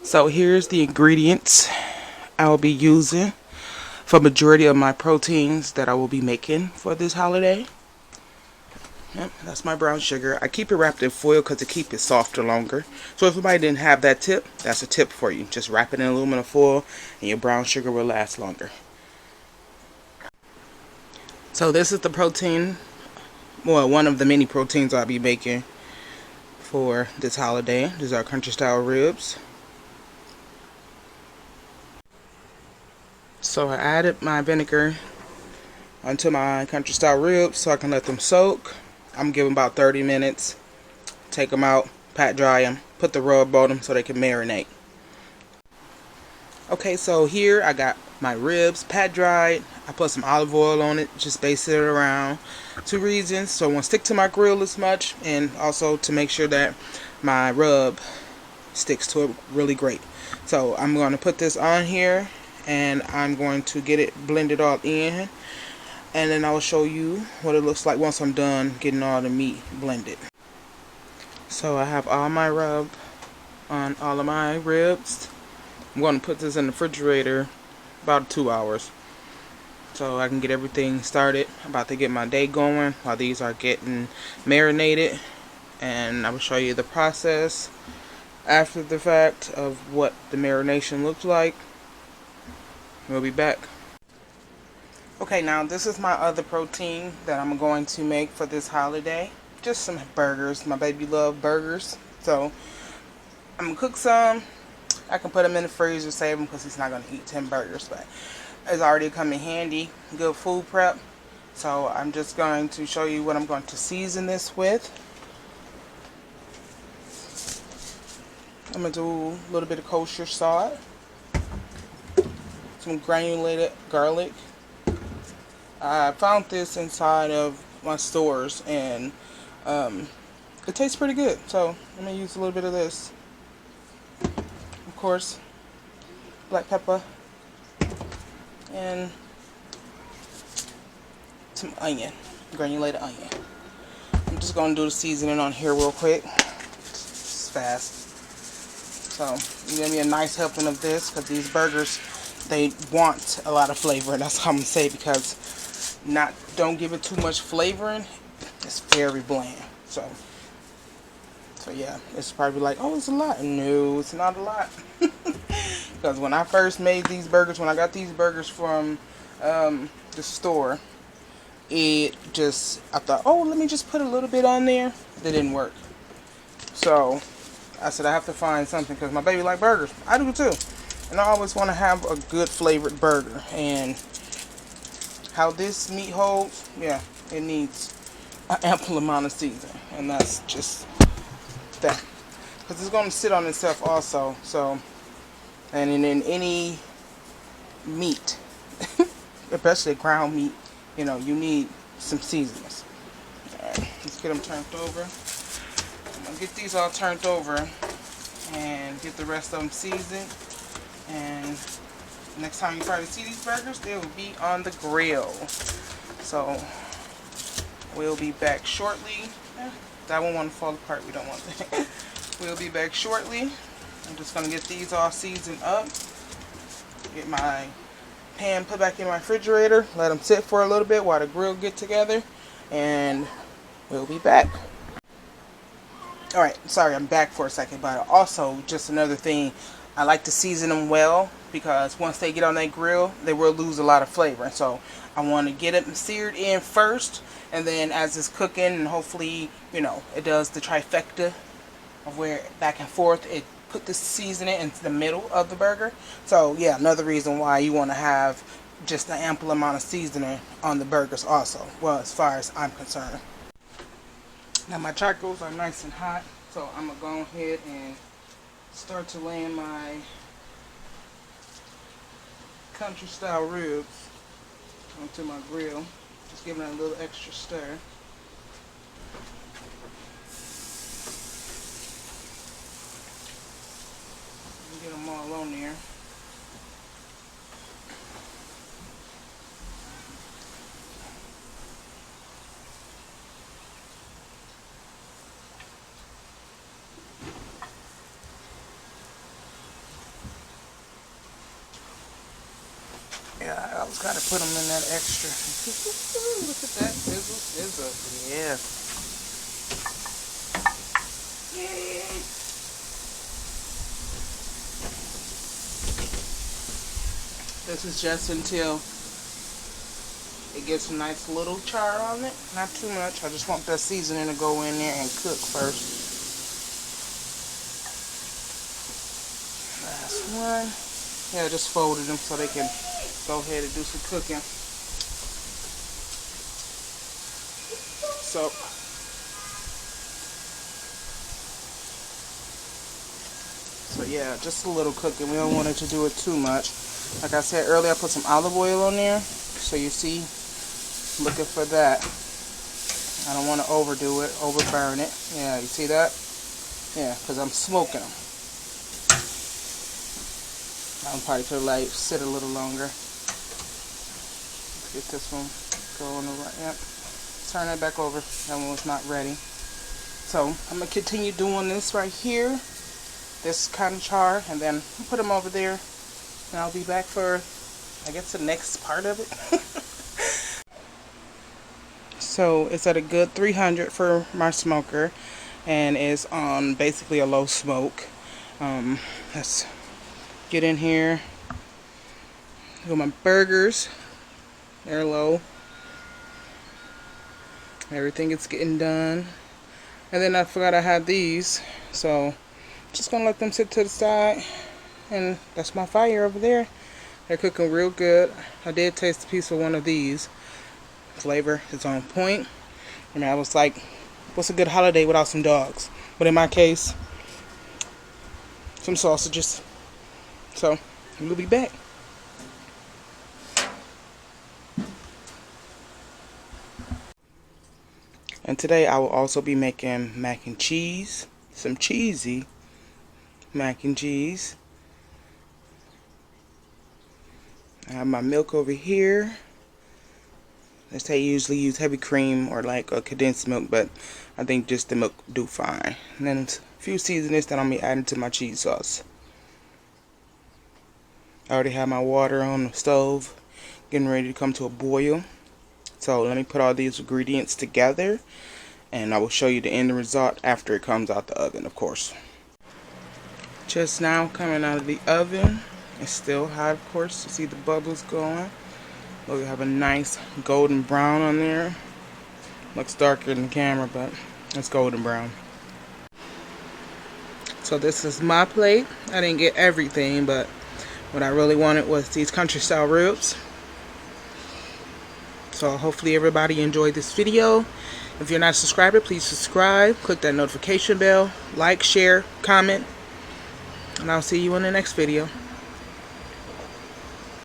So here's the ingredients I will be using for majority of my proteins that I will be making for this holiday. Yep, that's my brown sugar. I keep it wrapped in foil because it keeps it softer longer. So if somebody didn't have that tip, that's a tip for you. Just wrap it in aluminum foil and your brown sugar will last longer. So this is the protein, well, one of the many proteins I'll be making for this holiday. These are country style ribs. So I added my vinegar onto my country style ribs so I can let them soak. I'm giving about 30 minutes. Take them out, pat dry them, put the rub on them so they can marinate. Okay, so here I got my ribs pat dried. I put some olive oil on it, just base it around. Two reasons, so it won't stick to my grill as much, and also to make sure that my rub sticks to it really great. So I'm going to put this on here and I'm going to get it blended all in, and then I will show you what it looks like once I'm done getting all the meat blended. So I have all my rub on all of my ribs. I'm going to put this in the refrigerator about 2 hours so I can get everything started. I'm about to get my day going while these are getting marinated, and I will show you the process after the fact of what the marination looks like. We'll be back. Okay, now this is my other protein that I'm going to make for this holiday. Just some burgers. My baby loves burgers, so I'm gonna cook some. I can put them in the freezer, save them because he's not gonna eat 10 burgers, but it's already come in handy. Good food prep. So I'm just going to show you what I'm going to season this with. I'm gonna do a little bit of kosher salt, some granulated garlic. I found this inside of my stores, and it tastes pretty good. So I'm gonna use a little bit of this. Of course, black pepper and some onion, granulated onion. I'm just gonna do the seasoning on here real quick. It's fast. So you're gonna be a nice helping of this because these burgers, they want a lot of flavor. That's what I'm gonna say, because don't give it too much flavoring. It's very bland. So yeah, it's probably like, oh, it's a lot. No, it's not a lot. Because when I first made these burgers, when I got these burgers from the store, I thought, oh, let me just put a little bit on there. That didn't work. So I said I have to find something because my baby like burgers. I do too. And I always want to have a good flavored burger. And how this meat holds, yeah, it needs an ample amount of seasoning. And that's just that. Because it's going to sit on itself also. So, and in any meat, especially ground meat, you know, you need some seasonings. Alright, let's get them turned over. I'm going to get these all turned over and get the rest of them seasoned. And next time you probably see these burgers, they will be on the grill. So we'll be back shortly. That one won't fall apart. We don't want that. We'll be back shortly. I'm just going to get these all seasoned up. Get my pan put back in my refrigerator. Let them sit for a little bit while the grill get together. And we'll be back. Alright, sorry, I'm back for a second. But also, just another thing, I like to season them well, because once they get on that grill, they will lose a lot of flavor. And so I want to get them seared in first, and then as it's cooking, and hopefully, you know, it does the trifecta of where back and forth, it put the seasoning into the middle of the burger. So yeah, another reason why you want to have just an ample amount of seasoning on the burgers also. Well, as far as I'm concerned. Now my charcoals are nice and hot, so I'm going to go ahead and start to lay in my country style ribs onto my grill. Just giving it a little extra stir. Get them all on there. Yeah, I always gotta put them in that extra. Look at that sizzle, sizzle. Yeah. This is just until it gets a nice little char on it. Not too much. I just want that seasoning to go in there and cook first. Last one. Yeah, I just folded them so they can go ahead and do some cooking. So yeah, just a little cooking. We don't want it to do it too much. Like I said earlier, I put some olive oil on there. So you see, looking for that. I don't want to overdo it, overburn it. Yeah, you see that? Yeah, because I'm smoking them. I'm probably could like sit a little longer. Let's get this one going right. Yep. Turn that back over. That one was not ready. So I'm gonna continue doing this right here, this kind of char, and then I'll put them over there, and I'll be back for, I guess, the next part of it. So it's at a good 300 for my smoker, and it's on basically a low smoke. Let's get in here. Got my burgers. They're low. Everything is getting done. And then I forgot I had these, so just gonna let them sit to the side. And that's my fire over there. They're cooking real good. I did taste a piece of one of these. Flavor is on point. And I was like, what's a good holiday without some dogs? But in my case, some sausages. So we'll be back. And today I will also be making mac and cheese. Some cheesy mac and cheese. I have my milk over here. They say usually use heavy cream or like a condensed milk, but I think just the milk do fine. And then a few seasonings that I'm going to be adding to my cheese sauce. I already have my water on the stove, getting ready to come to a boil. So let me put all these ingredients together, and I will show you the end result after it comes out the oven, of course. Just now coming out of the oven. It's still hot, of course. You see the bubbles going. Look, we have a nice golden brown on there. Looks darker in the camera, but it's golden brown. So this is my plate. I didn't get everything, but what I really wanted was these country style ribs. So hopefully everybody enjoyed this video. If you're not a subscriber, please subscribe. Click that notification bell. Like, share, comment. And I'll see you in the next video.